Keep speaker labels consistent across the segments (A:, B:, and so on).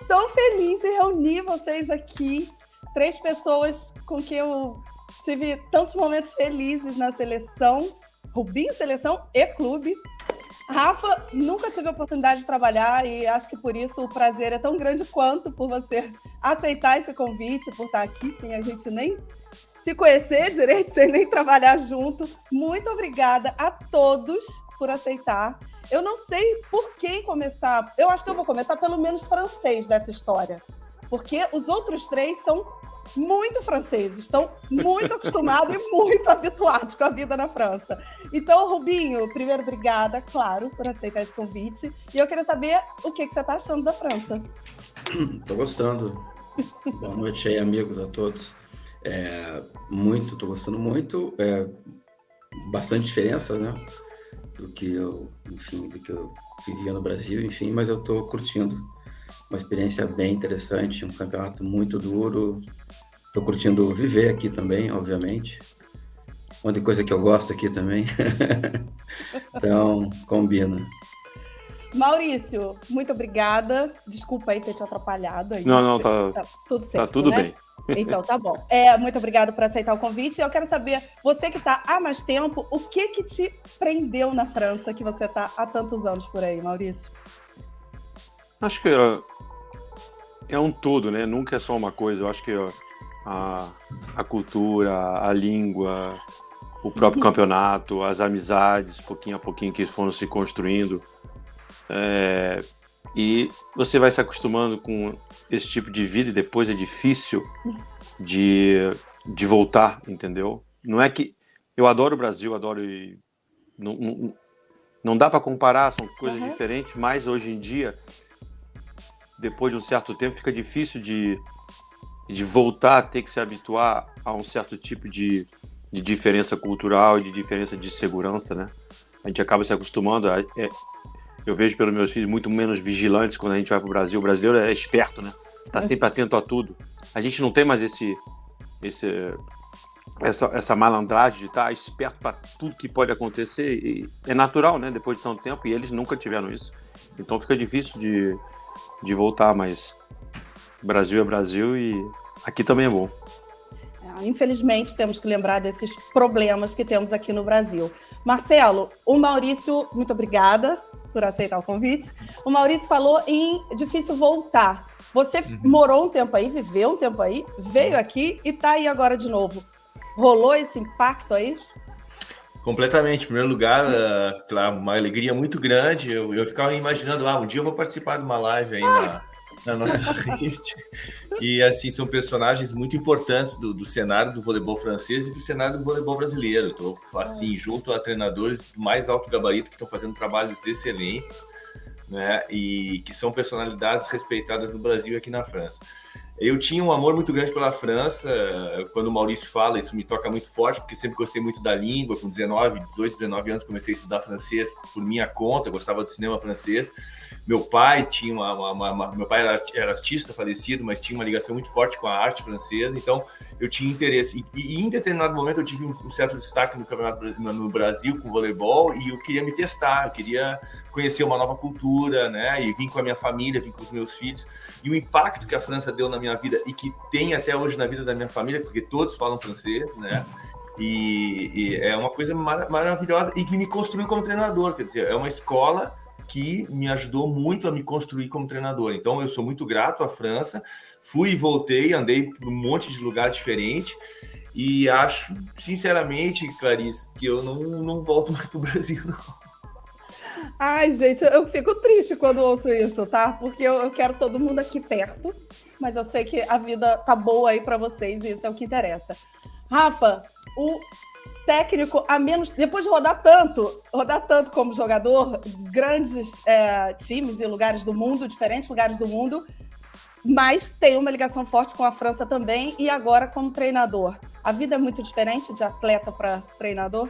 A: tão feliz de reunir vocês aqui. 3 pessoas com quem eu tive tantos momentos felizes na seleção. Rubinho, seleção e clube. Rafa, nunca tive a oportunidade de trabalhar e acho que por isso o prazer é tão grande quanto por você aceitar esse convite, por estar aqui sem a gente nem se conhecer direito, sem nem trabalhar junto. Muito obrigada a todos por aceitar. Eu não sei por quem começar. Eu acho que eu vou começar pelo menos francês dessa história, porque os outros 3 são muito franceses, estão muito acostumados e muito habituados com a vida na França. Então, Rubinho, primeiro, obrigada, claro, por aceitar esse convite. E eu queria saber o que você está achando da França.
B: Estou gostando. Boa noite aí, amigos, a todos. Estou gostando muito. Bastante diferença, né? Do que eu vivia no Brasil, enfim, mas eu estou curtindo. Uma experiência bem interessante, um campeonato muito duro. Estou curtindo viver aqui também, obviamente. Uma de coisa que eu gosto aqui também. Então, combina.
A: Maurício, muito obrigada. Desculpa aí ter te atrapalhado. Aí.
C: Não, tá
A: tudo certo,
C: tá tudo,
A: né?
C: bem.
A: Então, tá bom. Muito obrigada por aceitar o convite. Eu quero saber, você que está há mais tempo, o que te prendeu na França, que você está há tantos anos por aí, Maurício?
C: Acho que é um todo, né? Nunca é só uma coisa. Eu acho que a cultura, a língua, o próprio campeonato, as amizades, pouquinho a pouquinho que foram se construindo. E você vai se acostumando com esse tipo de vida e depois é difícil de voltar, entendeu? Não é que... Eu adoro o Brasil, adoro... Não dá para comparar, são coisas diferentes, mas hoje em dia, depois de um certo tempo, fica difícil de voltar a ter que se habituar a um certo tipo de diferença cultural, de diferença de segurança, né? A gente acaba se acostumando. Eu vejo pelos meus filhos muito menos vigilantes quando a gente vai para o Brasil. O brasileiro é esperto, né? Está sempre atento a tudo. A gente não tem mais essa malandragem de estar esperto para tudo que pode acontecer. E é natural, né? Depois de tanto tempo, e eles nunca tiveram isso. Então fica difícil de voltar, mas Brasil é Brasil e aqui também é bom.
A: Infelizmente, temos que lembrar desses problemas que temos aqui no Brasil. Marcelo, o Maurício, muito obrigada por aceitar o convite. O Maurício falou em difícil voltar. Você morou um tempo aí, viveu um tempo aí, veio aqui e está aí agora de novo. Rolou esse impacto aí?
D: Completamente. Em primeiro lugar, claro, uma alegria muito grande. Eu ficava imaginando, um dia eu vou participar de uma live aí na nossa rede. E, assim, são personagens muito importantes do cenário do voleibol francês e do cenário do voleibol brasileiro. Estou, assim, junto a treinadores do mais alto gabarito que estão fazendo trabalhos excelentes, né? E que são personalidades respeitadas no Brasil e aqui na França. Eu tinha um amor muito grande pela França. Quando o Maurício fala, isso me toca muito forte, porque sempre gostei muito da língua. Com 18, 19 anos, comecei a estudar francês por minha conta, gostava do cinema francês. Meu pai tinha meu pai era artista falecido, mas tinha uma ligação muito forte com a arte francesa, então eu tinha interesse. E em determinado momento eu tive um certo destaque no campeonato no Brasil com voleibol, e eu queria me testar, eu queria conhecer uma nova cultura, né? E vim com a minha família, vim com os meus filhos. E o impacto que a França deu na minha vida e que tem até hoje na vida da minha família, porque todos falam francês, né? E é uma coisa maravilhosa e que me construiu como treinador, quer dizer, é uma escola que me ajudou muito a me construir como treinador. Então, eu sou muito grato à França. Fui e voltei, andei por um monte de lugar diferente e acho, sinceramente, Clarice, que eu não volto mais para o Brasil, não.
A: Ai, gente, eu fico triste quando ouço isso, tá? Porque eu quero todo mundo aqui perto, mas eu sei que a vida tá boa aí para vocês e isso é o que interessa. Rafa, o técnico, a menos, depois de rodar tanto como jogador, grandes times e lugares do mundo, diferentes lugares do mundo, mas tem uma ligação forte com a França também, e agora como treinador. A vida é muito diferente de atleta para treinador?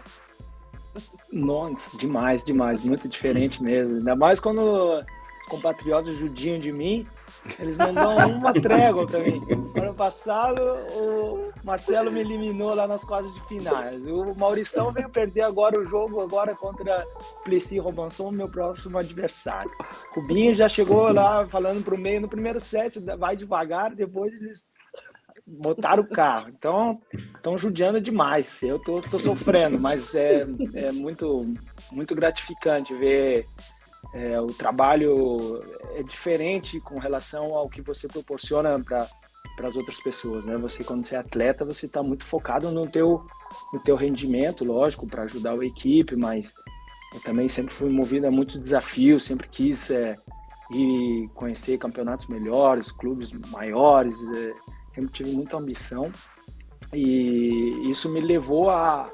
E: Nossa, demais, muito diferente mesmo. Ainda mais quando os compatriotas judiam de mim, eles não dão uma trégua para mim. Ano passado, o Marcelo me eliminou lá nas quartas de finais. O Maurição veio perder agora o jogo agora contra Plessis Robinson, meu próximo adversário. Rubinho já chegou lá falando pro meio no primeiro set, vai devagar, depois eles botaram o carro. Então, estão judiando demais. Eu tô sofrendo, mas é muito, muito gratificante ver o trabalho é diferente com relação ao que você proporciona para as outras pessoas, né? Você, quando você é atleta, você está muito focado no teu rendimento, lógico, para ajudar a equipe, mas eu também sempre fui movido a muitos desafios, sempre quis ir conhecer campeonatos melhores, clubes maiores, sempre tive muita ambição e isso me levou a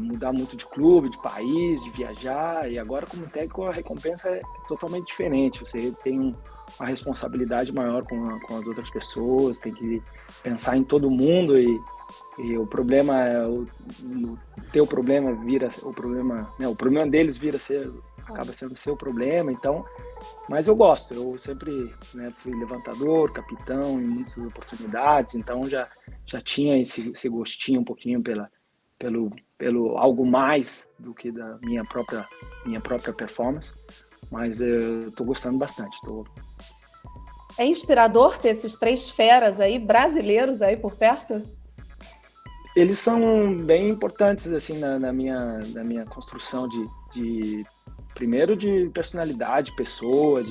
E: mudar muito de clube, de país, de viajar, e agora como técnico a recompensa é totalmente diferente. Você tem uma responsabilidade maior com as outras pessoas, tem que pensar em todo mundo e o problema o teu problema vira o problema, né? O problema deles acaba sendo o seu problema. Então, mas eu gosto, eu sempre, né, fui levantador, capitão em muitas oportunidades, então já tinha esse gostinho um pouquinho pelo algo mais do que da minha própria performance, mas eu tô gostando bastante.
A: É inspirador ter esses 3 feras aí, brasileiros aí por perto?
E: Eles são bem importantes assim na minha construção de primeiro de personalidade, pessoa,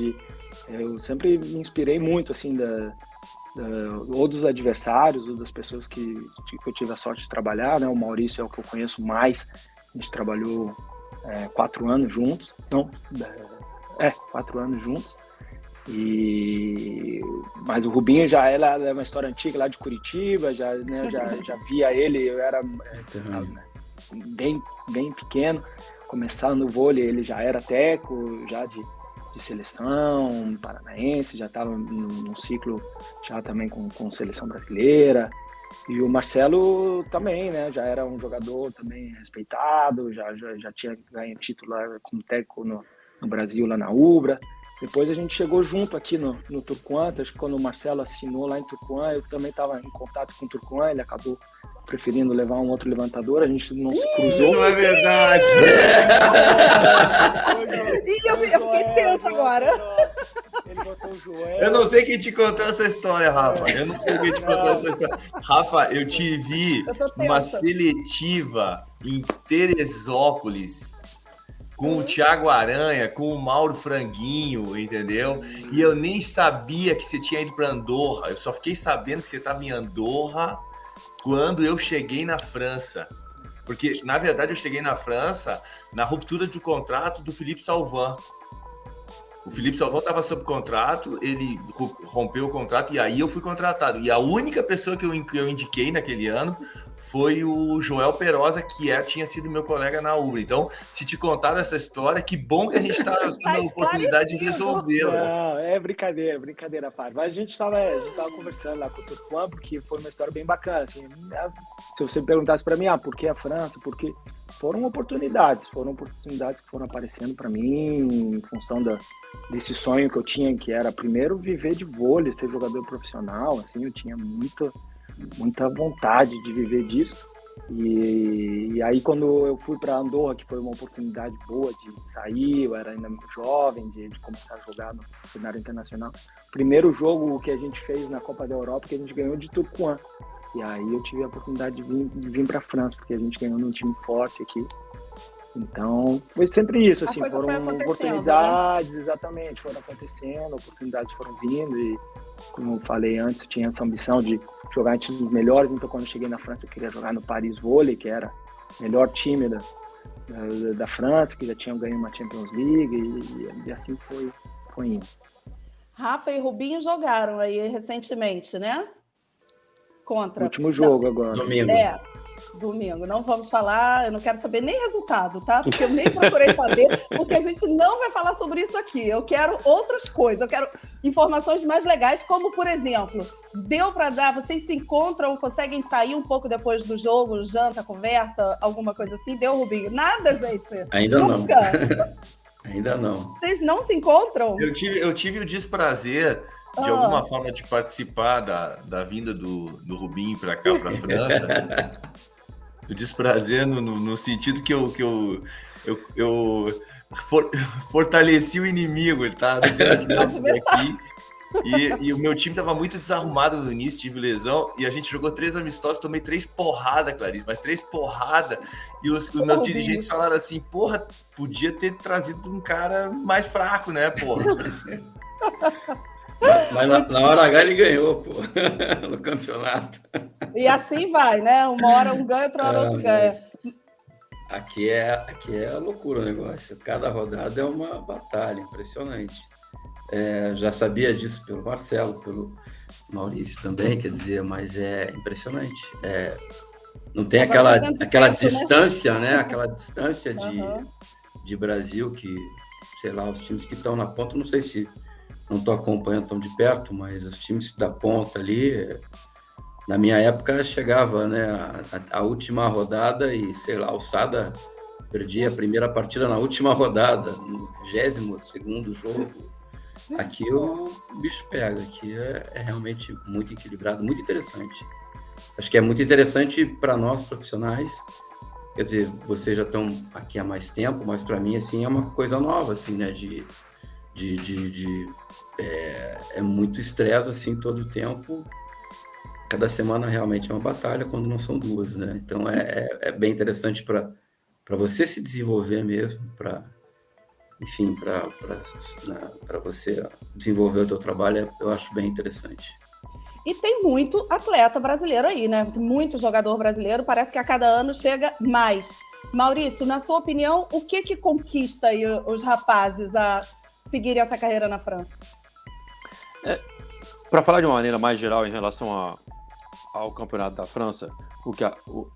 E: eu sempre me inspirei muito assim ou dos adversários ou das pessoas que eu tive a sorte de trabalhar, né? O Maurício é o que eu conheço mais, a gente trabalhou 4 anos juntos, 4 anos juntos, mas o Rubinho já é uma história antiga lá de Curitiba, já via ele, eu era bem pequeno, começando no vôlei, ele já era técnico, já de seleção paranaense, já estava num ciclo já também com seleção brasileira, e o Marcelo também, né, já era um jogador também respeitado, já tinha ganho título lá como técnico no Brasil, lá na Ubra. Depois a gente chegou junto aqui no Turquan, acho que quando o Marcelo assinou lá em Turquan, eu também estava em contato com o Turquan, ele acabou preferindo levar um outro levantador, a gente não se cruzou.
D: Não é verdade!
A: Eu fiquei tensa agora.
E: Ele botou o Joel.
D: Eu não sei quem te contou essa história, Rafa. Eu não sei quem te contou essa história. Rafa, eu te vi numa seletiva em Teresópolis com o Thiago Aranha, com o Mauro Franguinho, entendeu? E eu nem sabia que você tinha ido para Andorra. Eu só fiquei sabendo que você estava em Andorra quando eu cheguei na França. Porque, na verdade, eu cheguei na França na ruptura do contrato do Philippe Salvin. O Philippe Salvin estava sob contrato, ele rompeu o contrato e aí eu fui contratado. E a única pessoa que eu indiquei naquele ano foi o Joel Perosa, que tinha sido meu colega na Ubra. Então, se te contaram essa história, que bom que a gente está tendo a oportunidade de resolvê-la.
E: Não, é brincadeira, Fábio. Mas a gente estava conversando lá com o Turquan, porque foi uma história bem bacana. Assim, se você perguntasse para mim, por que a França? Porque foram oportunidades que foram aparecendo para mim em função desse sonho que eu tinha, que era primeiro viver de vôlei, ser jogador profissional. Assim, eu tinha muita vontade de viver disso, e aí quando eu fui para Andorra, que foi uma oportunidade boa de sair, eu era ainda muito jovem, de começar a jogar no cenário internacional. Primeiro jogo que a gente fez na Copa da Europa, que a gente ganhou de Turquan, e aí eu tive a oportunidade de vir para a França, porque a gente ganhou num time forte aqui. Então, foi sempre isso, assim, foram oportunidades, né? Exatamente, foram acontecendo, oportunidades foram vindo, e como eu falei antes, eu tinha essa ambição de jogar em times melhores, então quando eu cheguei na França eu queria jogar no Paris Volley, que era o melhor time da França, que já tinha ganho uma Champions League, e assim foi indo.
A: Rafa e Rubinho jogaram aí recentemente, né? Contra.
E: Último jogo agora.
B: Domingo.
A: Domingo. Não vamos falar, eu não quero saber nem resultado, tá? Porque eu nem procurei saber, porque a gente não vai falar sobre isso aqui. Eu quero outras coisas, eu quero informações mais legais, como, por exemplo, deu para dar, vocês se encontram, conseguem sair um pouco depois do jogo, janta, conversa, alguma coisa assim? Deu, Rubinho? Nada, gente?
B: Ainda
A: Nunca.
B: não. Ainda não.
A: Vocês não se encontram?
D: Eu tive o desprazer de alguma forma de participar da vinda do Rubinho para cá, para a França. O desprazer no sentido que eu fortaleci o inimigo, ele tá a 200 quilômetros daqui. E o meu time tava muito desarrumado no início, tive lesão, e a gente jogou 3 amistosos, tomei 3 porradas, Clarice, mas 3 porradas, e os meus dirigentes falaram assim, porra, podia ter trazido um cara mais fraco, né, porra?
B: Mas na hora H ele ganhou, pô, no campeonato.
A: E assim vai, né? Uma hora um ganha, outra hora outro ganha.
B: Aqui é loucura o negócio. Cada rodada é uma batalha, impressionante. Já sabia disso pelo Marcelo, pelo Maurício também, quer dizer, mas é impressionante. Não tem aquela distância, né? Aquela distância de Brasil que, sei lá, os times que estão na ponta, não sei se não estou acompanhando tão de perto, mas os times da ponta ali, na minha época, chegava, né, a última rodada e, sei lá, o Sada perdia a primeira partida na última rodada, no 22º jogo. Aqui o bicho pega, aqui é realmente muito equilibrado, muito interessante. Acho que é muito interessante para nós profissionais, quer dizer, vocês já estão aqui há mais tempo, mas para mim, assim, é uma coisa nova, assim, né, é muito estresse, assim, todo o tempo. Cada semana realmente é uma batalha, quando não são 2, né? Então é bem interessante para você se desenvolver mesmo, enfim, para você desenvolver o teu trabalho, eu acho bem interessante.
A: E tem muito atleta brasileiro aí, né? Tem muito jogador brasileiro, parece que a cada ano chega mais. Maurício, na sua opinião, o que conquista aí os rapazes a seguirem essa carreira na França?
C: Para falar de uma maneira mais geral em relação ao Campeonato da França,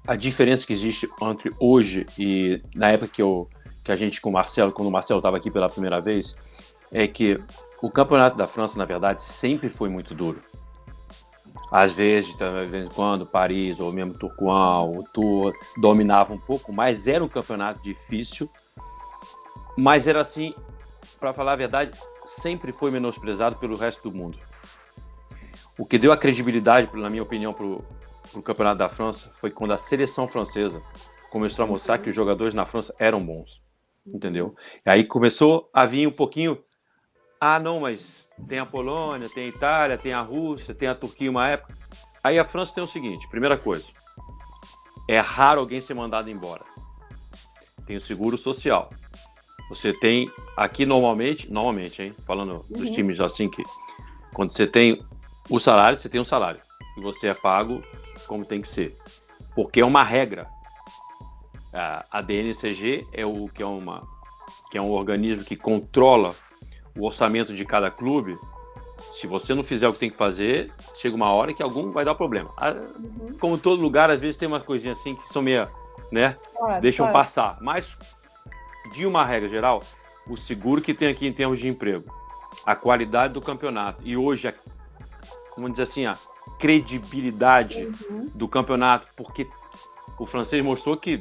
C: a diferença que existe entre hoje e na época que a gente com o Marcelo, quando o Marcelo estava aqui pela primeira vez, é que o Campeonato da França, na verdade, sempre foi muito duro. Às vezes, de vez em quando, Paris ou mesmo Tourcoing, o Tour dominava um pouco, mas era um campeonato difícil. Mas era assim, para falar a verdade, sempre foi menosprezado pelo resto do mundo. O que deu a credibilidade, na minha opinião, para o Campeonato da França foi quando a seleção francesa começou a mostrar que os jogadores na França eram bons, entendeu? E aí começou a vir um pouquinho, não, mas tem a Polônia, tem a Itália, tem a Rússia, tem a Turquia uma época. Aí a França tem o seguinte, primeira coisa, é raro alguém ser mandado embora. Tem o seguro social. Você tem aqui normalmente, hein, falando dos times assim, que quando você tem o salário, você tem um salário. E você é pago como tem que ser. Porque é uma regra. A DNCG que é um organismo que controla o orçamento de cada clube. Se você não fizer o que tem que fazer, chega uma hora que algum vai dar problema. Como todo lugar, às vezes tem umas coisinhas assim que são meio, né? Deixam passar. Mas, de uma regra geral, o seguro que tem aqui em termos de emprego, a qualidade do campeonato e hoje, vamos dizer assim, a credibilidade do campeonato, porque o francês mostrou que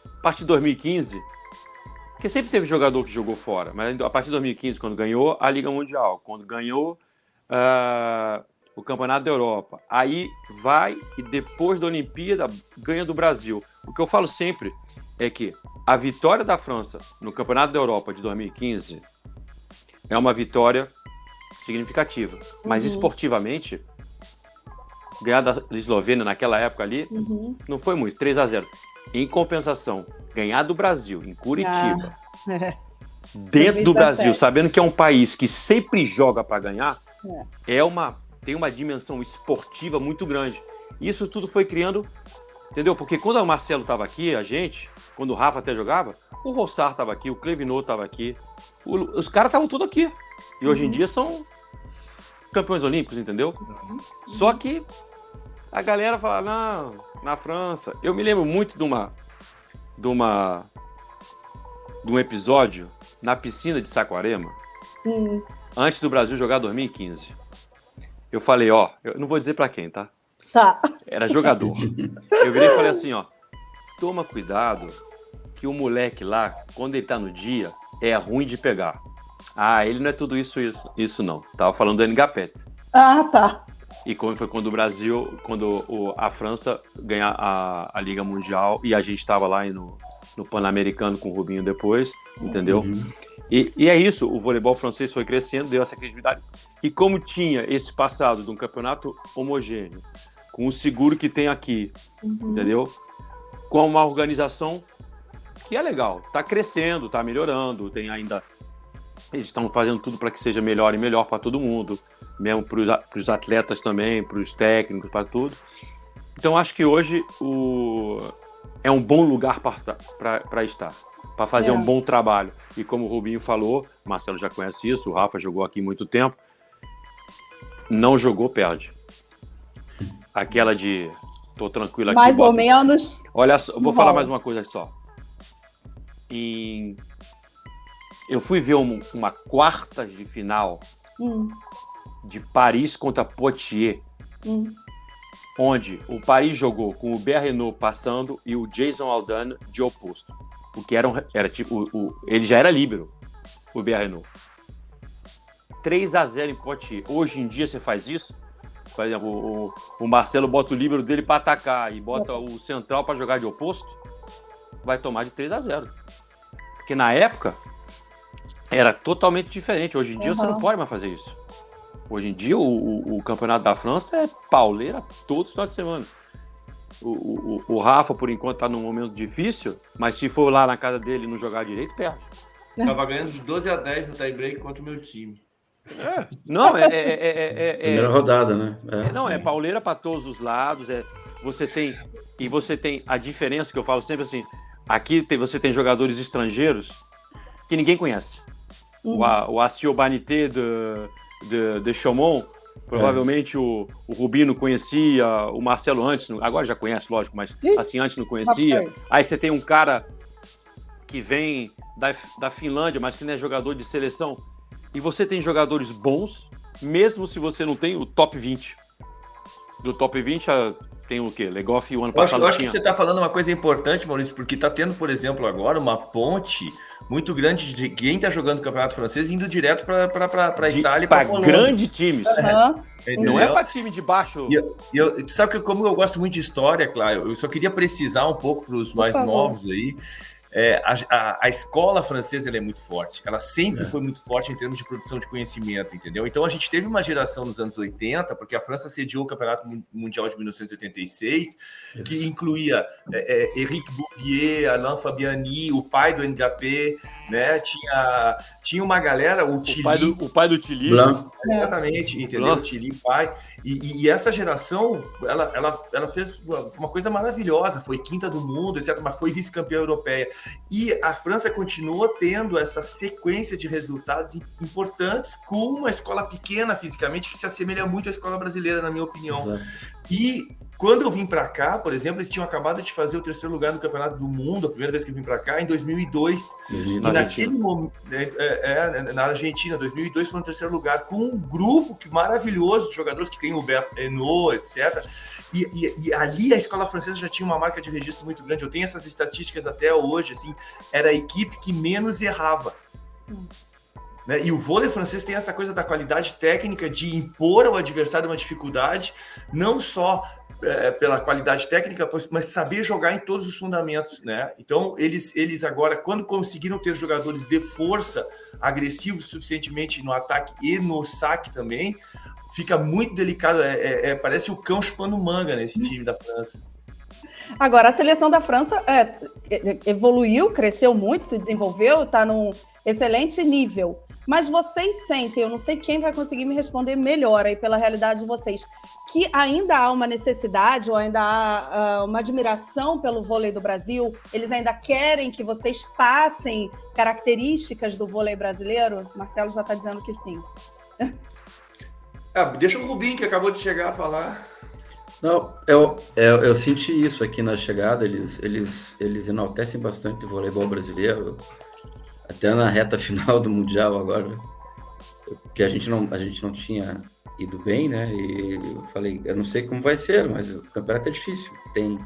C: a partir de 2015, porque sempre teve jogador que jogou fora, mas a partir de 2015, quando ganhou a Liga Mundial, quando ganhou o Campeonato da Europa, aí vai e depois da Olimpíada ganha do Brasil. O que eu falo sempre é que a vitória da França no Campeonato da Europa de 2015 é uma vitória significativa, mas esportivamente, ganhar da Eslovênia naquela época ali, não foi muito, 3-0. Em compensação, ganhar do Brasil, em Curitiba, dentro do Brasil, sabendo que é um país que sempre joga para ganhar, tem uma dimensão esportiva muito grande. Isso tudo foi criando, entendeu? Porque quando o Marcelo estava aqui, quando o Rafa até jogava, o Rossard estava aqui, o Clevinot estava aqui, os caras estavam tudo aqui. E hoje em dia são campeões olímpicos, entendeu? Só que a galera fala, não, na França. Eu me lembro muito de um episódio na piscina de Saquarema, antes do Brasil jogar 2015. Eu falei, eu não vou dizer pra quem, tá?
A: Tá.
C: Era jogador. Eu virei e falei assim, toma cuidado que o moleque lá, quando ele tá no dia, é ruim de pegar. Ele não é tudo isso não. Tava falando do Ngapet.
A: Ah, tá.
C: E como foi quando o Brasil, a França ganha a Liga Mundial e a gente estava lá no Pan-Americano com o Rubinho depois, entendeu?
B: Uhum.
C: E é isso, o voleibol francês foi crescendo, deu essa credibilidade. E como tinha esse passado de um campeonato homogêneo, com o seguro que tem aqui, entendeu? Com uma organização que é legal, tá crescendo, tá melhorando, tem ainda... Eles estão fazendo tudo para que seja melhor e melhor para todo mundo, mesmo para os atletas também, para os técnicos, para tudo. Então, acho que hoje é um bom lugar para estar, para fazer um bom trabalho. E como o Rubinho falou, o Marcelo já conhece isso, o Rafa jogou aqui muito tempo, não jogou, perde. Aquela de tô tranquilo aqui.
A: Mais ou menos.
C: Olha só, vou falar mais uma coisa só. Eu fui ver uma quartas de final de Paris contra Poitiers, onde o Paris jogou com o Berrenaud passando e o Jason Aldana de oposto. O que era tipo. Ele já era líbero, o Berrenaud. 3-0 em Poitiers. Hoje em dia você faz isso? Por exemplo, o Marcelo bota o líbero dele para atacar e bota o central para jogar de oposto, vai tomar de 3-0. Porque na época era totalmente diferente. Hoje em dia você não pode mais fazer isso. Hoje em dia o campeonato da França é pauleira todo final de semana. O Rafa, por enquanto, está num momento difícil, mas se for lá na casa dele e não jogar direito, perde.
D: Tava ganhando de 12-10 no tie-break contra o meu time.
C: Não,
B: Primeira rodada, né?
C: É pauleira para todos os lados. Você tem a diferença que eu falo sempre assim. Aqui você tem jogadores estrangeiros que ninguém conhece. O Assio Banité de Chaumont, provavelmente o Rubino conhecia, o Marcelo antes, agora já conhece, lógico, mas assim antes não conhecia. Aí você tem um cara que vem da Finlândia, mas que não é jogador de seleção. E você tem jogadores bons, mesmo se você não tem o top 20. Do top 20 tem o quê? Legoff o ano passado.
D: Eu acho que você está falando uma coisa importante, Maurício, porque está tendo, por exemplo, agora uma ponte muito grande de quem está jogando o Campeonato Francês indo direto para a Itália e para
C: grandes times. Não é para time de baixo.
D: Tu sabe que como eu gosto muito de história, claro, eu só queria precisar um pouco para os mais novos aí. A escola francesa ela é muito forte, ela sempre foi muito forte em termos de produção de conhecimento, entendeu? Então a gente teve uma geração nos anos 80, porque a França sediou o Campeonato Mundial de 1986, que incluía Éric Bouvier, Alain Fabiani, o pai do Ngapé, né? Tinha uma galera, o Tilly.
C: O pai do Tilly.
D: Exatamente, entendeu? O Tilly, pai. E essa geração, ela fez uma coisa maravilhosa, foi quinta do mundo, etc., mas foi vice-campeã europeia. E a França continua tendo essa sequência de resultados importantes com uma escola pequena fisicamente que se assemelha muito à escola brasileira, na minha opinião. Exato. E quando eu vim para cá, por exemplo, eles tinham acabado de fazer o 3º lugar no Campeonato do Mundo, a primeira vez que eu vim para cá, em 2002. E naquele momento, na Argentina, 2002 foi no 3º lugar, com um grupo maravilhoso de jogadores que tem o Berrenaud, etc. E ali a escola francesa já tinha uma marca de registro muito grande. Eu tenho essas estatísticas até hoje, assim, era a equipe que menos errava. Né? E o vôlei francês tem essa coisa da qualidade técnica de impor ao adversário uma dificuldade, não só pela qualidade técnica, mas saber jogar em todos os fundamentos, né? Então, eles agora, quando conseguiram ter jogadores de força, agressivos suficientemente no ataque e no saque também, fica muito delicado, parece o cão chupando manga nesse time da França.
A: Agora, a seleção da França evoluiu, cresceu muito, se desenvolveu, está num excelente nível. Mas vocês sentem, eu não sei quem vai conseguir me responder melhor aí pela realidade de vocês, que ainda há uma necessidade ou ainda há uma admiração pelo vôlei do Brasil? Eles ainda querem que vocês passem características do vôlei brasileiro? Marcelo já está dizendo que sim.
D: Deixa o Rubinho, que acabou de chegar, a falar.
B: Não, eu senti isso aqui na chegada, eles enaltecem bastante o voleibol brasileiro, até na reta final do Mundial agora, porque a gente não tinha ido bem, né? E eu falei, eu não sei como vai ser, mas o campeonato é difícil. Tem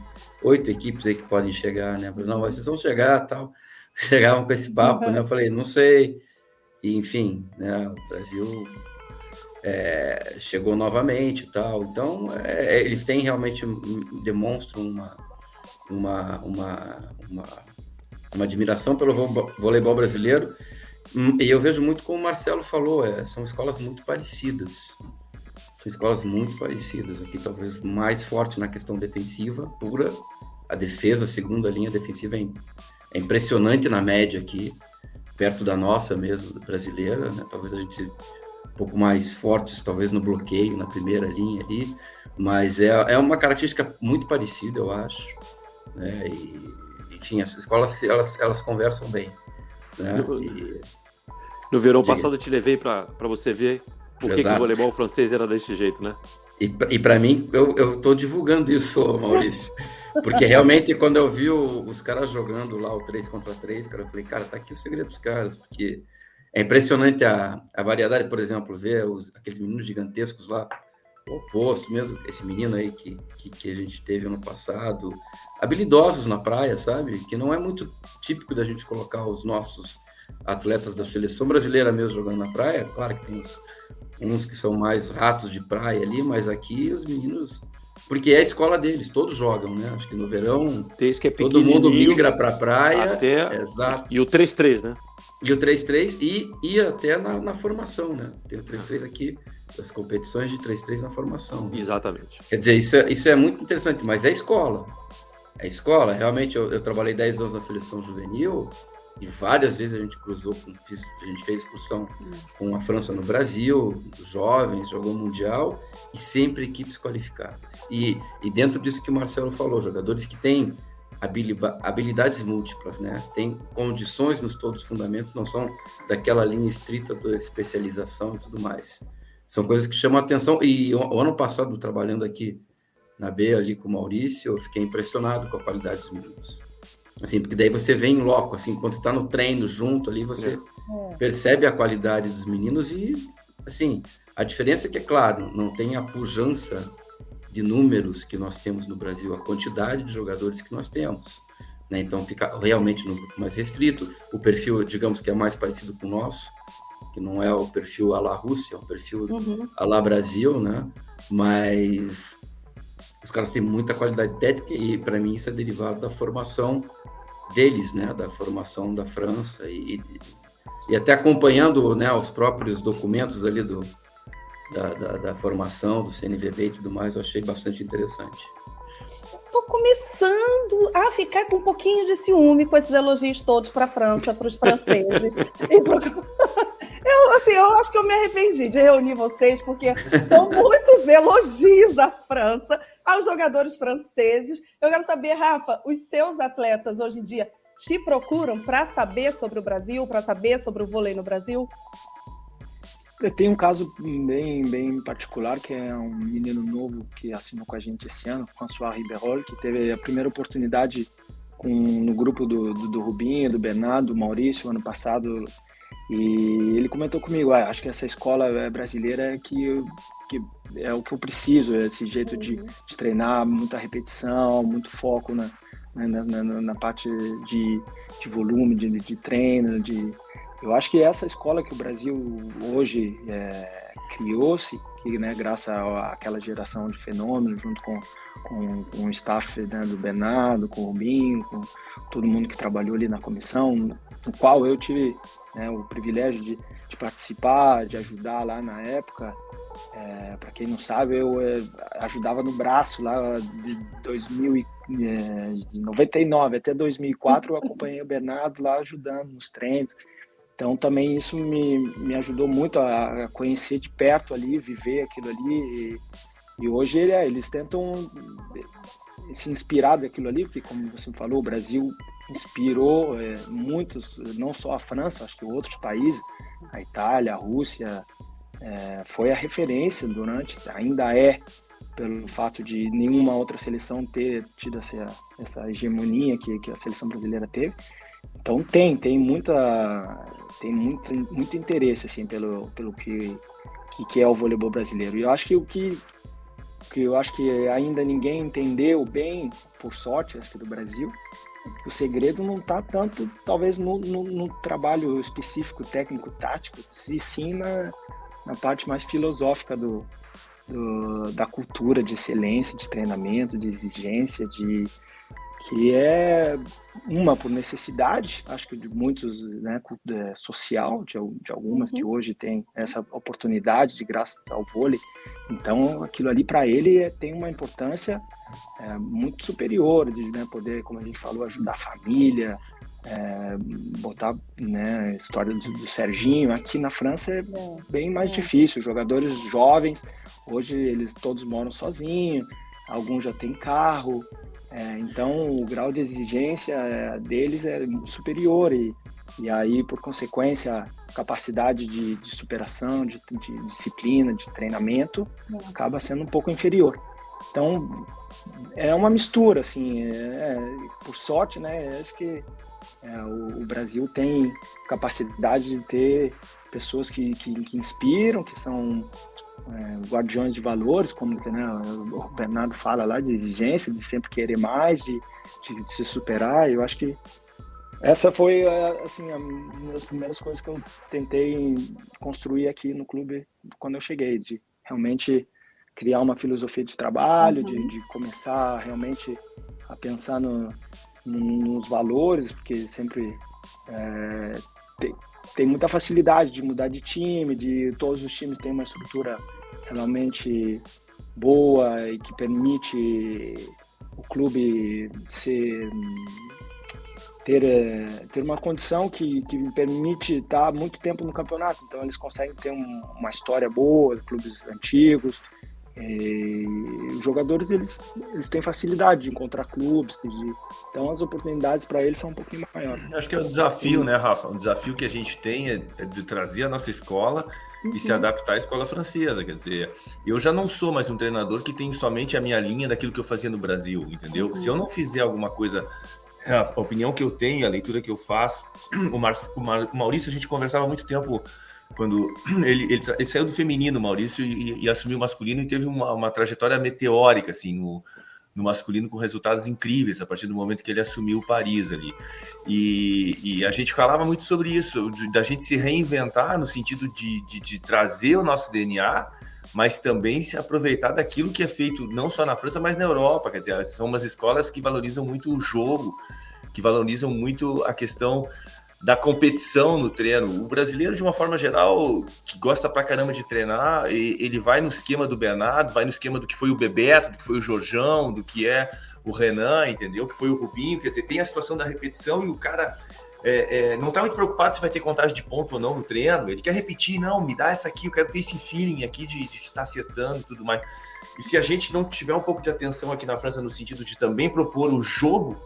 B: 8 equipes aí que podem chegar, né? Não, mas vocês vão chegar, tal. Chegavam com esse papo, né? Eu falei, não sei. enfim, né, o Brasil chegou novamente e tal. Então, eles têm realmente, demonstram uma admiração pelo voleibol brasileiro. E eu vejo muito como o Marcelo falou, são escolas muito parecidas. São escolas muito parecidas. Aqui talvez mais forte na questão defensiva pura. A defesa, a segunda linha defensiva é impressionante na média aqui, perto da nossa mesmo, brasileira, né? Talvez a gente um pouco mais fortes, talvez no bloqueio, na primeira linha ali, mas é uma característica muito parecida, eu acho, né? E, enfim, as escolas, elas conversam bem, né?
C: No verão passado eu te levei para você ver por que o
B: Exato.
C: voleibol francês era desse jeito, né?
B: E para mim, eu estou divulgando isso, Maurício, porque realmente quando eu vi os caras jogando lá o 3 contra 3, cara, eu falei, cara, tá aqui o segredo dos caras, porque é impressionante a variedade, por exemplo, ver aqueles meninos gigantescos lá, o oposto mesmo, esse menino aí que a gente teve ano passado, habilidosos na praia, sabe? Que não é muito típico da gente colocar os nossos atletas da seleção brasileira mesmo jogando na praia. Claro que tem uns que são mais ratos de praia ali, mas aqui os meninos... Porque é a escola deles, todos jogam, né? Acho que no verão todo mundo migra para a praia. Exato.
C: E o 3-3, né?
B: E o 3-3 e até na formação, né? Tem o 3-3 aqui, as competições de 3-3 na formação. Né?
C: Exatamente.
B: Quer dizer, isso é muito interessante, mas é escola. É escola. Realmente, eu trabalhei 10 anos na seleção juvenil e várias vezes a gente cruzou, a gente fez excursão com a França no Brasil, os jovens, jogou Mundial e sempre equipes qualificadas. E dentro disso que o Marcelo falou, jogadores que têm habilidades múltiplas, né? Tem condições nos todos os fundamentos, não são daquela linha estrita da especialização e tudo mais. São coisas que chamam a atenção. E o ano passado, trabalhando aqui na B, ali com o Maurício, eu fiquei impressionado com a qualidade dos meninos. Assim, porque daí você vê em loco, assim, quando você está no treino junto ali, você percebe a qualidade dos meninos e, assim, a diferença é que, é claro, não tem a pujança de números que nós temos no Brasil, a quantidade de jogadores que nós temos, né? Então fica realmente no grupo mais restrito, o perfil, digamos que é mais parecido com o nosso, que não é o perfil à la Rússia, é o perfil à la Brasil, né? Mas os caras têm muita qualidade técnica e para mim isso é derivado da formação deles, né? Da formação da França e até acompanhando, né, os próprios documentos ali da formação, do CNVB e tudo mais, eu achei bastante interessante.
A: Estou começando a ficar com um pouquinho de ciúme com esses elogios todos para a França, para os franceses. Eu acho que eu me arrependi de reunir vocês, porque são muitos elogios à França, aos jogadores franceses. Eu quero saber, Rafa, os seus atletas hoje em dia te procuram para saber sobre o Brasil, para saber sobre o vôlei no Brasil?
E: Tem um caso bem particular, que é um menino novo que assinou com a gente esse ano, François Ribeyrol, que teve a primeira oportunidade no grupo do Rubinho, do Bernardo, do Maurício, ano passado, e ele comentou comigo, acho que essa escola brasileira que é o que eu preciso, esse jeito de treinar, muita repetição, muito foco na parte de volume, de treino, Eu acho que essa escola que o Brasil hoje criou-se, que, né, graças àquela geração de fenômenos, junto com o staff, né, do Bernardo, com o Rubinho, com todo mundo que trabalhou ali na comissão, no qual eu tive, né, o privilégio de participar, de ajudar lá na época. Para quem não sabe, eu ajudava no braço lá de 99 até 2004, eu acompanhei o Bernardo lá ajudando nos treinos. Então também isso me ajudou muito a conhecer de perto ali, viver aquilo ali. E hoje eles tentam se inspirar daquilo ali, porque como você falou, o Brasil inspirou muitos, não só a França, acho que outros países, a Itália, a Rússia, foi a referência ainda é, pelo fato de nenhuma outra seleção ter tido essa hegemonia que a seleção brasileira teve. Então tem muito interesse assim pelo que é o voleibol brasileiro. E eu acho que o que que eu acho que ainda ninguém entendeu bem, por sorte, acho que do Brasil, que o segredo não está tanto, talvez, no trabalho específico, técnico, tático, e sim na parte mais filosófica da cultura de excelência, de treinamento, de exigência, que é por necessidade, acho que de muitos, né, social, de algumas que hoje têm essa oportunidade de graças ao vôlei. Então, aquilo ali para ele tem uma importância muito superior, de, né, poder, como a gente falou, ajudar a família, botar, né, a história do Serginho. Aqui na França é bem mais difícil. Jogadores jovens, hoje eles todos moram sozinhos, alguns já têm carro. Então, o grau de exigência deles é superior e aí, por consequência, a capacidade de superação, de disciplina, de treinamento, acaba sendo um pouco inferior. Então, é uma mistura, assim, por sorte, né? Acho que o Brasil tem capacidade de ter pessoas que inspiram, que são guardiões de valores, como, né, o Bernardo fala lá, de exigência, de sempre querer mais, de se superar. Eu acho que essa foi, assim, uma das primeiras coisas que eu tentei construir aqui no clube quando eu cheguei, de realmente criar uma filosofia de trabalho, de começar realmente a pensar nos valores, porque sempre tem muita facilidade de mudar de time, todos os times têm uma estrutura realmente boa e que permite o clube ter uma condição que permite estar muito tempo no campeonato. Então eles conseguem ter uma história boa, clubes antigos. E os jogadores eles têm facilidade de encontrar clubes, então as oportunidades para eles são um pouquinho maiores.
D: Acho que é um desafio, né, Rafa? Um desafio que a gente tem é de trazer a nossa escola e se adaptar à escola francesa. Quer dizer, eu já não sou mais um treinador que tem somente a minha linha daquilo que eu fazia no Brasil, entendeu? Se eu não fizer alguma coisa, a opinião que eu tenho, a leitura que eu faço, o Maurício, a gente conversava há muito tempo. Quando ele saiu do feminino, Maurício, e assumiu o masculino, e teve uma trajetória meteórica assim, no masculino, com resultados incríveis a partir do momento que ele assumiu o Paris ali. E a gente falava muito sobre isso, da gente se reinventar no sentido de trazer o nosso DNA, mas também se aproveitar daquilo que é feito não só na França, mas na Europa. Quer dizer, são umas escolas que valorizam muito o jogo, que valorizam muito a questão da competição no treino. O brasileiro, de uma forma geral, que gosta pra caramba de treinar, ele vai no esquema do Bernardo, vai no esquema do que foi o Bebeto, do que foi o Jorjão, do que é o Renan, entendeu? Que foi o Rubinho. Quer dizer, tem a situação da repetição e o cara não tá muito preocupado se vai ter contagem de ponto ou não no treino. Ele quer repetir, não, me dá essa aqui, eu quero ter esse feeling aqui de estar acertando e tudo mais. E se a gente não tiver um pouco de atenção aqui na França no sentido de também propor o jogo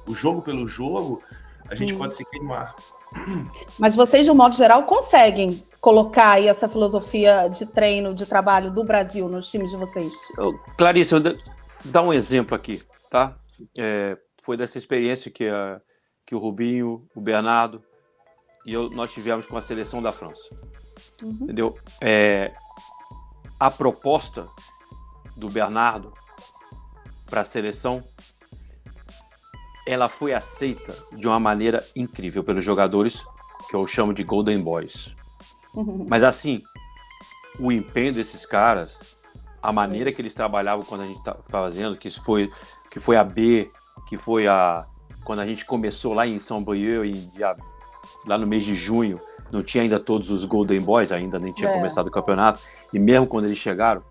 D: pelo jogo, a gente pode se queimar.
A: Mas vocês, de um modo geral, conseguem colocar aí essa filosofia de treino, de trabalho do Brasil nos times de vocês?
C: Clarice, eu dar um exemplo aqui, tá? Foi dessa experiência que o Rubinho, o Bernardo e nós tivemos com a seleção da França. Entendeu? A proposta do Bernardo para a seleção, ela foi aceita de uma maneira incrível pelos jogadores, que eu chamo de Golden Boys. Mas assim, o empenho desses caras, a maneira que eles trabalhavam quando a gente estava fazendo, que foi a B, que foi quando a gente começou lá em Saint-Brieuc, lá no mês de junho, não tinha ainda todos os Golden Boys, ainda nem tinha começado o campeonato, e mesmo quando eles chegaram,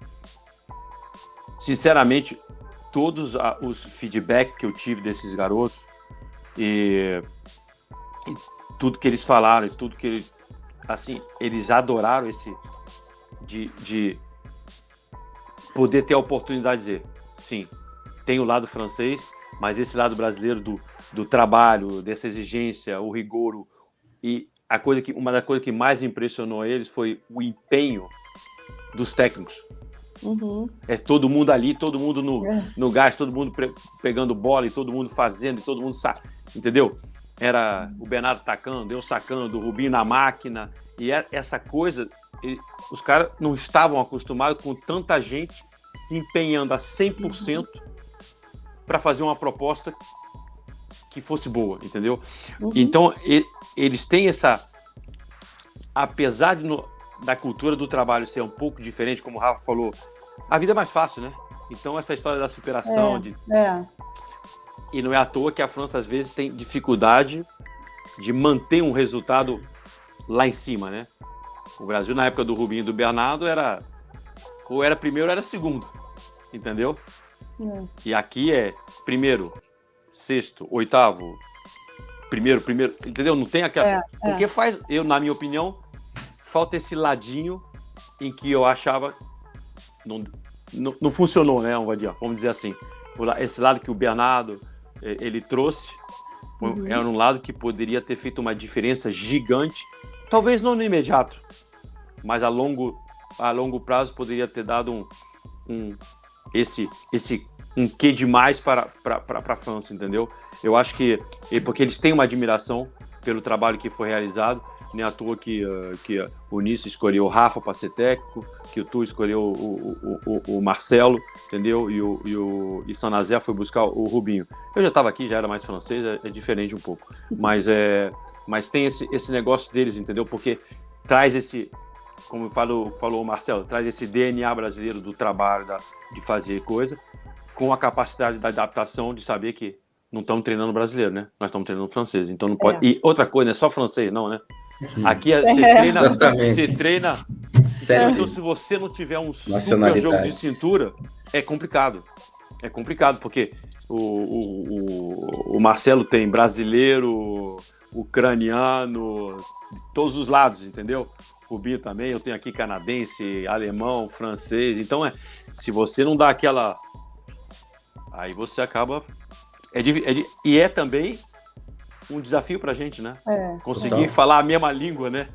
C: sinceramente, todos os feedback que eu tive desses garotos e tudo que eles falaram, e tudo que eles adoraram de poder ter a oportunidade de dizer, sim, tem o lado francês, mas esse lado brasileiro do trabalho, dessa exigência, o rigor, e uma das coisas que mais impressionou eles foi o empenho dos técnicos. Todo mundo ali, todo mundo no gás, todo mundo pegando bola e todo mundo fazendo, e todo mundo entendeu? Era o Bernardo tacando, eu sacando, o Rubinho na máquina, e essa coisa, os caras não estavam acostumados com tanta gente se empenhando a 100% para fazer uma proposta que fosse boa, entendeu? Então, eles têm essa... Apesar da cultura do trabalho ser um pouco diferente, como o Rafa falou, a vida é mais fácil, né? Então, essa história da superação... E não é à toa que a França, às vezes, tem dificuldade de manter um resultado lá em cima, né? O Brasil, na época do Rubinho e do Bernardo, ou era primeiro ou era segundo, entendeu? E aqui é primeiro, sexto, oitavo, primeiro, entendeu? Não tem aquela... Porque na minha opinião, falta esse ladinho em que eu achava... Não funcionou, né, vamos dizer assim. Esse lado que o Bernardo, ele trouxe, era um lado que poderia ter feito uma diferença gigante, talvez não no imediato, mas a longo prazo poderia ter dado um quê de mais para a França, entendeu? Eu acho que porque eles têm uma admiração pelo trabalho que foi realizado, nem à toa que o Nice escolheu o Rafa para ser técnico, que o Tu escolheu o Marcelo, entendeu? E Saint-Nazaire foi buscar o Rubinho. Eu já estava aqui, já era mais francês, é diferente um pouco, mas tem esse negócio deles, entendeu? Porque traz esse, como falou o Marcelo, traz esse DNA brasileiro do trabalho, de fazer coisa, com a capacidade da adaptação, de saber que não estamos treinando brasileiro, né? Nós estamos treinando francês, então não pode... E outra coisa, não é só francês, não, né? Aqui você treina... Então, se você não tiver um super jogo de cintura, é complicado. É complicado, porque o Marcelo tem brasileiro, ucraniano, de todos os lados, entendeu? Rubinho também, eu tenho aqui canadense, alemão, francês. Então, se você não dá aquela... Aí você acaba... E é também um desafio pra gente, né? Conseguir falar a mesma língua, né?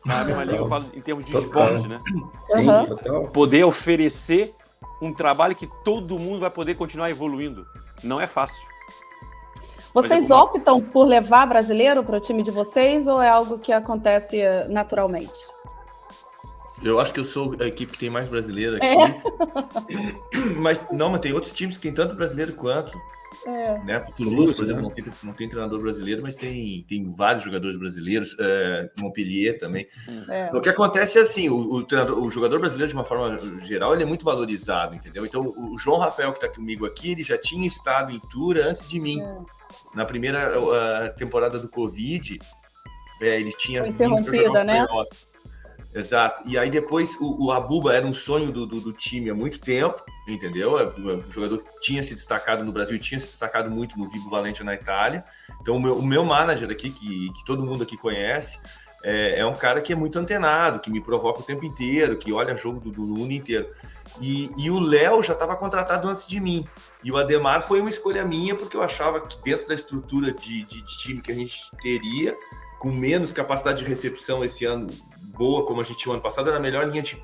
C: A mesma língua eu falo em termos de esporte, né?
B: Sim, total.
C: Poder oferecer um trabalho que todo mundo vai poder continuar evoluindo. Não é fácil.
A: Vocês optam por levar brasileiro para o time de vocês ou é algo que acontece naturalmente?
D: Eu acho que eu sou a equipe que tem mais brasileiro aqui. Mas tem outros times que tem tanto brasileiro quanto. Né? O Toulouse, por exemplo, não tem treinador brasileiro, mas tem vários jogadores brasileiros. Montpellier também. O que acontece é assim, o jogador brasileiro, de uma forma geral, ele é muito valorizado, entendeu? Então, o João Rafael, que está comigo aqui, ele já tinha estado em Tours antes de mim. Na primeira temporada do Covid, ele tinha vindo para jogar
A: né?
D: Exato. E aí depois o Abuba era um sonho do time há muito tempo, entendeu? O jogador tinha se destacado no Brasil, tinha se destacado muito no Vibo Valentia na Itália. Então o meu manager aqui, que todo mundo aqui conhece, é um cara que é muito antenado, que me provoca o tempo inteiro, que olha jogo do mundo inteiro. E o Léo já estava contratado antes de mim. E o Ademar foi uma escolha minha, porque eu achava que dentro da estrutura de time que a gente teria, com menos capacidade de recepção esse ano, boa como a gente tinha o ano passado, era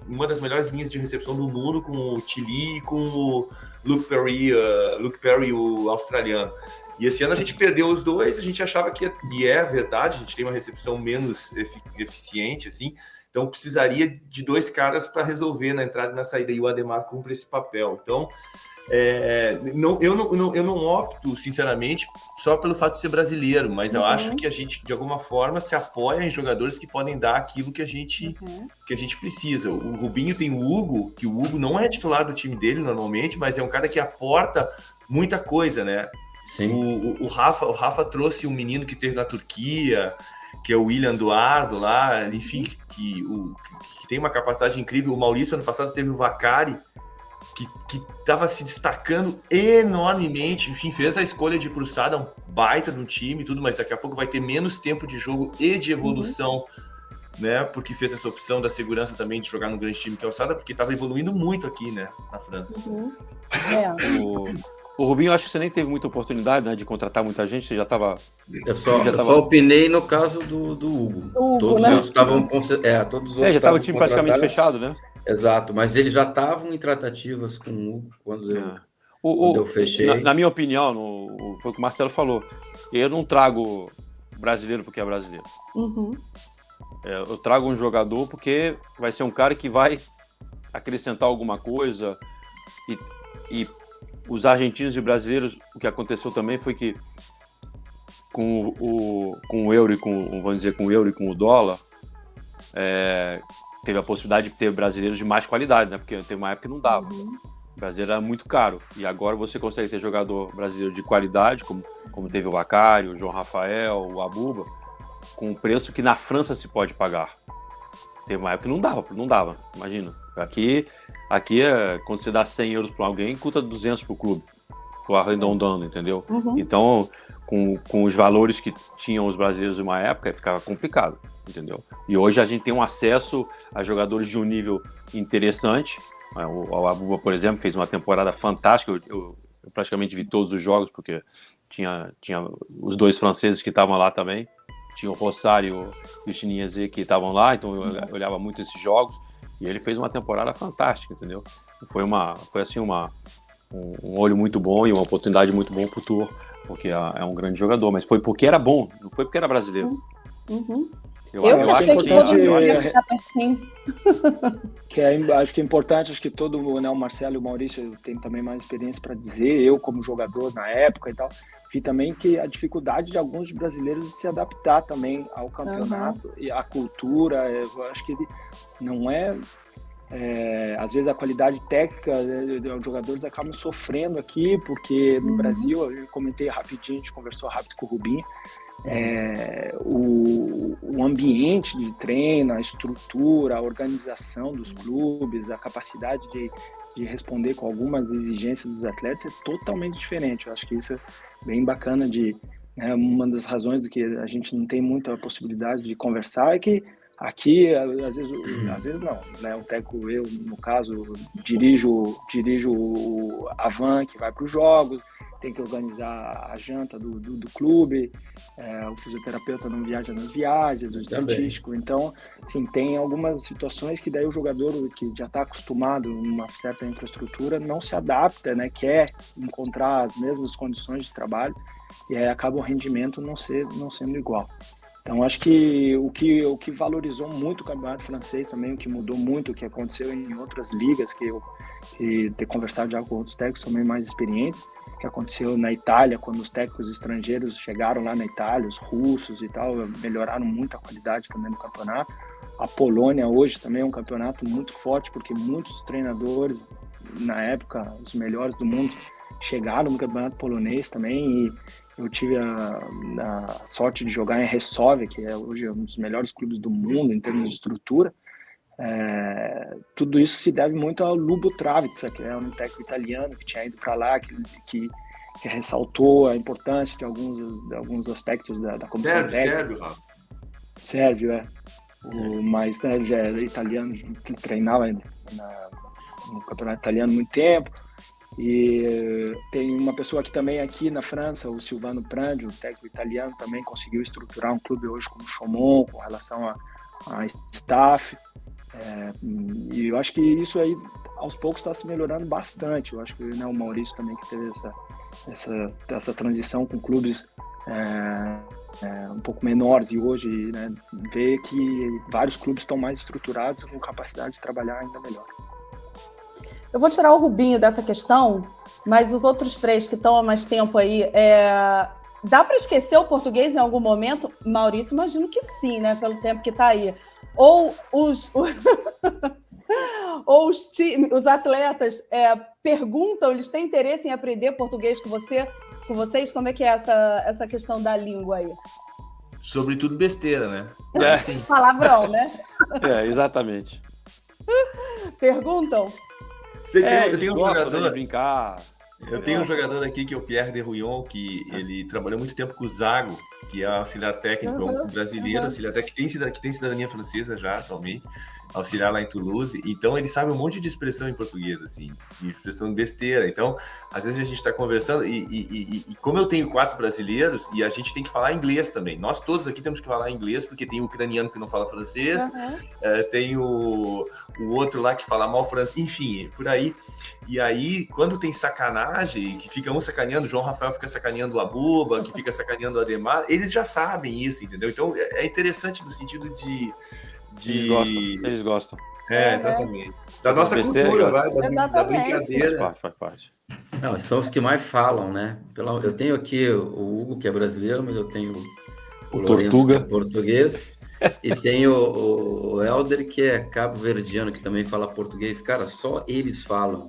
D: uma das melhores linhas de recepção do mundo, com o Tilly e com o Luke Perry, o australiano. E esse ano a gente perdeu os dois, a gente achava que, e é verdade, a gente tem uma recepção menos eficiente, assim, então precisaria de dois caras para resolver na entrada e na saída, e o Ademar cumpre esse papel. Então, eu não opto, sinceramente, só pelo fato de ser brasileiro, mas eu acho que a gente, de alguma forma, se apoia em jogadores que podem dar aquilo que a gente precisa. O Rubinho tem o Hugo, que o Hugo não é titular do time dele normalmente, mas é um cara que aporta muita coisa, né?
B: Sim.
D: O Rafa trouxe um menino que teve na Turquia, que é o William Duardo lá, enfim, que tem uma capacidade incrível. O Maurício, ano passado, teve o Vacari, que estava se destacando enormemente, enfim, fez a escolha de ir pro Sada, um baita de um time e tudo, mas daqui a pouco vai ter menos tempo de jogo e de evolução, né, porque fez essa opção da segurança também de jogar no grande time que é o Sada, porque estava evoluindo muito aqui, né, na França.
C: O Rubinho, acho que você nem teve muita oportunidade, né, de contratar muita gente, você já estava...
B: Eu só opinei no caso do Hugo. Todos os outros estavam... todos os outros
C: já estava o time praticamente fechado, né?
B: Exato, mas eles já estavam em tratativas com o Hugo quando eu fechei.
C: Na minha opinião, foi o que o Marcelo falou, eu não trago brasileiro porque é brasileiro. Eu trago um jogador porque vai ser um cara que vai acrescentar alguma coisa, E os argentinos e brasileiros, o que aconteceu também foi que com o euro e vamos dizer, com o euro e com o dólar, teve a possibilidade de ter brasileiros de mais qualidade, né? Porque teve uma época que não dava. O brasileiro era muito caro. E agora você consegue ter jogador brasileiro de qualidade, como teve o Bacari, o João Rafael, o Abuba, com um preço que na França se pode pagar. Teve uma época que não dava, imagina. Aqui quando você dá 100 euros para alguém, custa 200 para o clube, pro arredondando, entendeu? Então, com os valores que tinham os brasileiros em uma época, ficava complicado, entendeu? E hoje a gente tem um acesso a jogadores de um nível interessante. O Abuba, por exemplo, fez uma temporada fantástica. Eu praticamente vi todos os jogos, porque tinha os dois franceses que estavam lá também. Tinha o Rosário e o Chininhazê que estavam lá, então eu olhava muito esses jogos. E ele fez uma temporada fantástica, entendeu? Foi assim um olho muito bom e uma oportunidade muito boa pro Tour, porque é um grande jogador, mas foi porque era bom, não foi porque era brasileiro.
A: Eu achei que todo mundo ia ficar pertinho.
E: Acho que é importante, acho que o Marcelo e o Maurício têm também mais experiência para dizer, eu como jogador na época e tal, vi também que a dificuldade de alguns brasileiros de se adaptar também ao campeonato e à cultura. Eu acho que ele não às vezes a qualidade técnica os jogadores acabam sofrendo aqui, porque no Brasil, eu comentei rapidinho, a gente conversou rápido com o Rubinho, o ambiente de treino, a estrutura, a organização dos clubes, a capacidade de responder com algumas exigências dos atletas é totalmente diferente. Eu acho que isso é bem bacana uma das razões de que a gente não tem muita possibilidade de conversar é que aqui, às vezes não, né? O técnico, eu, no caso, dirijo a van que vai para os jogos, tem que organizar a janta do clube, o fisioterapeuta não viaja nas viagens, o estatístico. Então, assim, tem algumas situações que daí o jogador que já está acostumado a uma certa infraestrutura não se adapta, né? Quer encontrar as mesmas condições de trabalho e aí acaba o rendimento não sendo igual. Então, acho que o que valorizou muito o campeonato francês também, o que mudou muito, o que aconteceu em outras ligas, que ter conversado já com outros técnicos também mais experientes, que aconteceu na Itália, quando os técnicos estrangeiros chegaram lá na Itália, os russos e tal, melhoraram muito a qualidade também do campeonato. A Polônia hoje também é um campeonato muito forte, porque muitos treinadores, na época, os melhores do mundo, chegaram no campeonato polonês também, e eu tive a sorte de jogar em Resove, que é hoje um dos melhores clubes do mundo em termos de estrutura. Tudo isso se deve muito ao Lubo Travica, que é um técnico italiano que tinha ido para lá, que ressaltou a importância de alguns aspectos da comissão técnica. Sérvio, mas já era italiano, treinava no campeonato italiano há muito tempo. E tem uma pessoa aqui na França, o Silvano Prandi, o técnico italiano, também conseguiu estruturar um clube hoje como o Chaumont, com relação a staff. E eu acho que isso aí, aos poucos, está se melhorando bastante. Eu acho que o Maurício também, que teve essa transição com clubes um pouco menores, e hoje, né, vê que vários clubes estão mais estruturados e com capacidade de trabalhar ainda melhor.
A: Eu vou tirar o Rubinho dessa questão, mas os outros três que estão há mais tempo aí, dá para esquecer o português em algum momento? Maurício, imagino que sim, né? Pelo tempo que está aí. Ou os atletas perguntam, eles têm interesse em aprender português com vocês? Como é que é essa questão da língua aí?
D: Sobretudo besteira, né?
A: Palavrão, né?
C: Exatamente.
A: Perguntam?
D: Eu tenho um jogador
C: de brincar.
D: Eu tenho um jogador aqui que é o Pierre de Rouillon, que ele trabalhou muito tempo com o Zago, que é auxiliar técnico, um brasileiro, auxiliar técnico, que tem cidadania francesa já atualmente, auxiliar lá em Toulouse. Então ele sabe um monte de expressão em português, assim, de expressão besteira. Então, às vezes a gente está conversando e como eu tenho 4 brasileiros, e a gente tem que falar inglês também. Nós todos aqui temos que falar inglês, porque tem o ucraniano que não fala francês, tem o outro lá que fala mal francês, enfim, por aí. E aí, quando tem sacanagem, que fica um sacaneando, o João Rafael fica sacaneando o Abuba, que fica sacaneando o Ademar, eles já sabem isso, entendeu? Então, é interessante no sentido de...
C: Eles gostam.
D: Exatamente. Da nossa
C: besteira,
D: cultura,
C: cara.
D: vai, da
A: Exatamente.
D: brincadeira.
C: Faz parte.
B: Não, são os que mais falam, né? Eu tenho aqui o Hugo, que é brasileiro, mas eu tenho o Lourenço,
C: Tortuga.
B: que é português, e tenho o Helder, que é cabo-verdiano, que também fala português. Cara, só eles falam,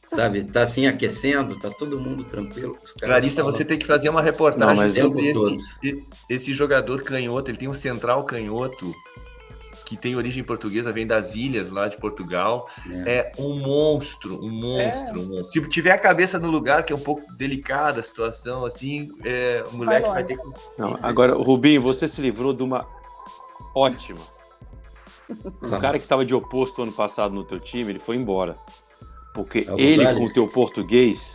B: sabe? Tá assim, aquecendo, tá todo mundo tranquilo. Os caras
D: Clarissa,
B: falam
D: você tem que fazer uma reportagem
C: Não, mas
D: sobre
B: o tempo
D: esse jogador canhoto. Ele tem um central canhoto que tem origem portuguesa, vem das ilhas lá de Portugal. É um monstro, um monstro. Se tiver a cabeça no lugar, que é um pouco delicada a situação, assim, o moleque vai ter que...
C: Não, agora, Rubinho, você se livrou de uma ótima. O cara que estava de oposto ano passado no teu time, ele foi embora. Porque
B: É o
C: ele,
B: Gonzalez.
C: com o teu português,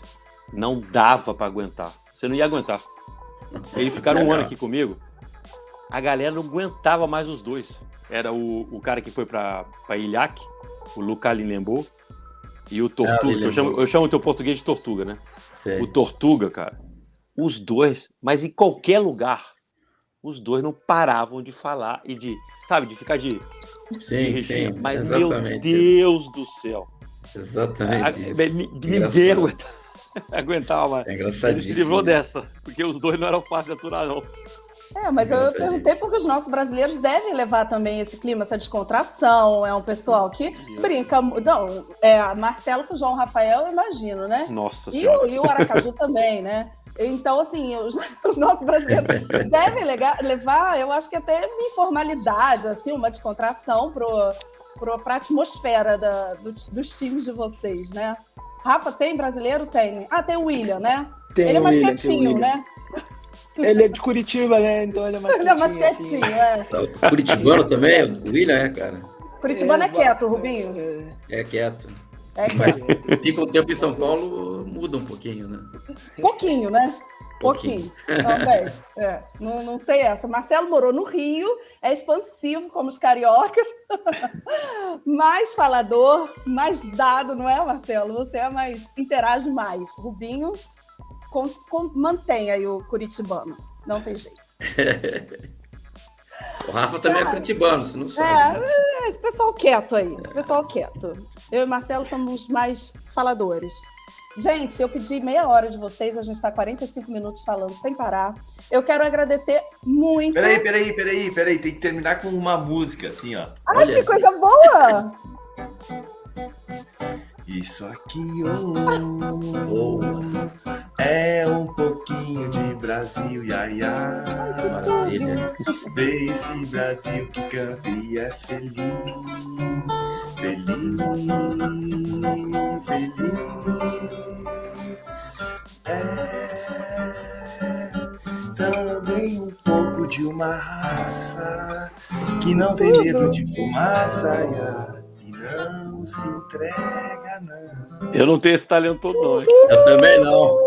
C: não dava para aguentar. Você não ia aguentar. Eles ficaram um ano aqui comigo. A galera não aguentava mais os dois. Era o cara que foi para Ilhac, o Lucas Lembo, e o Tortuga. Eu chamo o teu português de Tortuga, né?
B: Sei.
C: O Tortuga, cara. Os dois, mas em qualquer lugar, os dois não paravam de falar e de, sabe, de ficar de
B: Sim,
C: mas
B: exatamente
C: meu Deus do céu.
B: Exatamente isso.
C: Ninguém aguentava mais.
B: É
C: Ele
B: engraçadíssimo.
C: se livrou dessa, porque os dois não eram fáceis de aturar, não.
A: Mas eu perguntei porque os nossos brasileiros devem levar também esse clima, essa descontração. É um pessoal que brinca. Não, Marcelo com o João Rafael, eu imagino, né?
C: Nossa
A: E
C: Senhora.
A: o Aracaju também, né? Então, assim, os nossos brasileiros devem levar, eu acho que até uma informalidade, assim, uma descontração para a atmosfera dos times de vocês, né? Rafa, tem brasileiro? Tem. Tem o William, né? Ele é mais quietinho, né?
E: Ele é de Curitiba, né? Então ele é mais quietinho.
A: Ele é mais quietinho,
E: assim.
B: O curitibano também, o William cara.
A: Curitibano é quieto, Rubinho.
B: É quieto.
A: É
B: Mas
A: quieto.
B: fica um tempo em São Paulo, muda um pouquinho, né?
A: Pouquinho, né? Pouquinho. Também. Não tem essa. Marcelo morou no Rio, é expansivo como os cariocas, mais falador, mais dado, não é, Marcelo? Você interage mais. Rubinho mantém aí o curitibano. Não tem jeito.
B: O Rafa também é curitibano, você não sabe. Né?
A: Esse pessoal quieto aí. Esse pessoal quieto. Eu e Marcelo somos mais faladores. Gente, eu pedi meia hora de vocês, a gente está 45 minutos falando sem parar. Eu quero agradecer muito.
D: Peraí, tem que terminar com uma música, assim, ó.
A: Ai, que coisa boa!
D: Isso aqui é um pouquinho de Brasil, iaiá.
B: Maravilha.
D: Desse Brasil que canta e é feliz. É também um pouco de uma raça que não tem medo de fumaça e não se entrega, não.
C: Eu não tenho esse talento todo, não, hein?
B: Eu também não.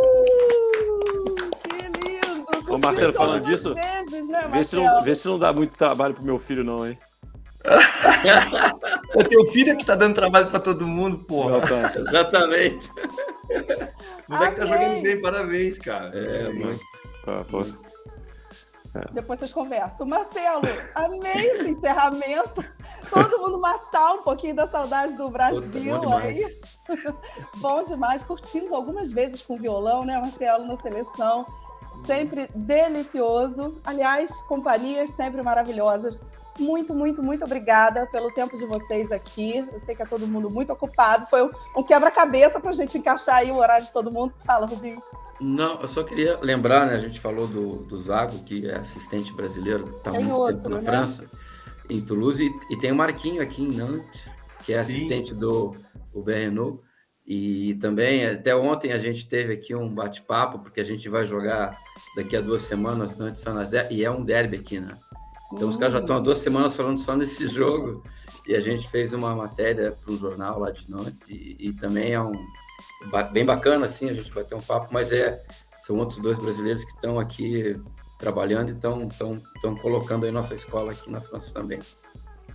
A: Que lindo!
C: Ô, Marcelo, falando disso,
A: vezes, né,
C: vê se não dá muito trabalho pro meu filho, não, hein?
D: O teu filho é que tá dando trabalho pra todo mundo, porra.
B: Exatamente.
D: O moleque tá jogando bem, parabéns, cara.
B: Muito.
A: Depois vocês conversam. Marcelo, amei esse encerramento. Todo mundo matar um pouquinho da saudade do Brasil.
B: Bom
A: aí. Bom demais. Curtimos algumas vezes com violão, né, Marcelo, na seleção. Sempre delicioso. Aliás, companhias sempre maravilhosas. Muito, muito, muito obrigada pelo tempo de vocês aqui. Eu sei que é todo mundo muito ocupado. Foi um quebra-cabeça para a gente encaixar aí o horário de todo mundo. Fala, Rubinho.
B: Não, eu só queria lembrar, né? A gente falou do Zago, que é assistente brasileiro, está muito tempo na França, em Toulouse, e tem o Marquinho aqui em Nantes, que é assistente do Berrenaud. E também, até ontem, a gente teve aqui um bate-papo, porque a gente vai jogar daqui a 2 semanas Nantes Saint Nazaire, e é um derby aqui, né? Então, os caras já estão há 2 semanas falando só nesse jogo, e a gente fez uma matéria para um jornal lá de Nantes, e também é bem bacana, assim, a gente vai ter um papo, mas são outros 2 brasileiros que estão aqui trabalhando e estão colocando aí nossa escola aqui na França também.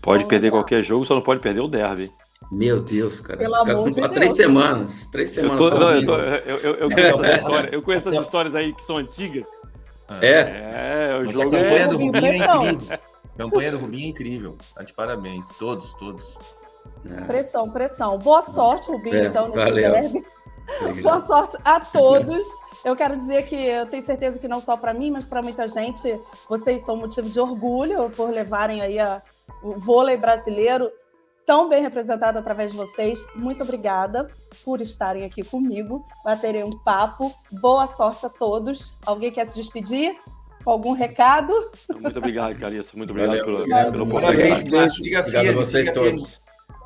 C: Pode perder qualquer jogo, só não pode perder o derby.
B: Meu Deus, cara.
A: Pelo
B: Os caras
A: amor
B: estão
A: de
B: há
A: Deus.
B: 3 semanas. 3 semanas.
C: Eu conheço essas histórias aí que são antigas. O
D: Mas
C: jogo
D: a campanha do
A: Rubinho
D: Rubinho é
A: pressão.
D: incrível. A campanha do Rubinho é incrível. Tá de parabéns. Todos.
B: né?
A: Pressão. Boa sorte, Rubinho, então, nesse
B: valeu.
A: derby. Boa sorte a todos. Eu quero dizer que eu tenho certeza que não só para mim, mas para muita gente, vocês são motivo de orgulho por levarem aí o vôlei brasileiro tão bem representado através de vocês. Muito obrigada por estarem aqui comigo, baterem um papo. Boa sorte a todos. Alguém quer se despedir? Com algum recado?
C: Muito obrigado, Clarissa. Muito obrigado
B: Valeu,
C: pela
D: Parabéns,
C: oportunidade.
D: Cláudio. Siga
B: Obrigado
D: firme.
B: a vocês
D: siga firme.
B: todos.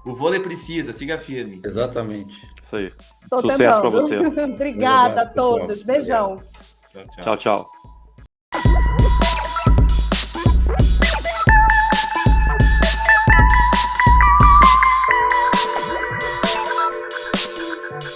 D: O vôlei precisa, siga firme.
B: Exatamente.
C: Isso aí.
A: Tô
C: Sucesso para
A: tentando.
C: você.
A: Obrigada a
B: Um abraço, pessoal.
A: todos. Beijão.
D: Tchau, tchau.
C: Tchau, tchau.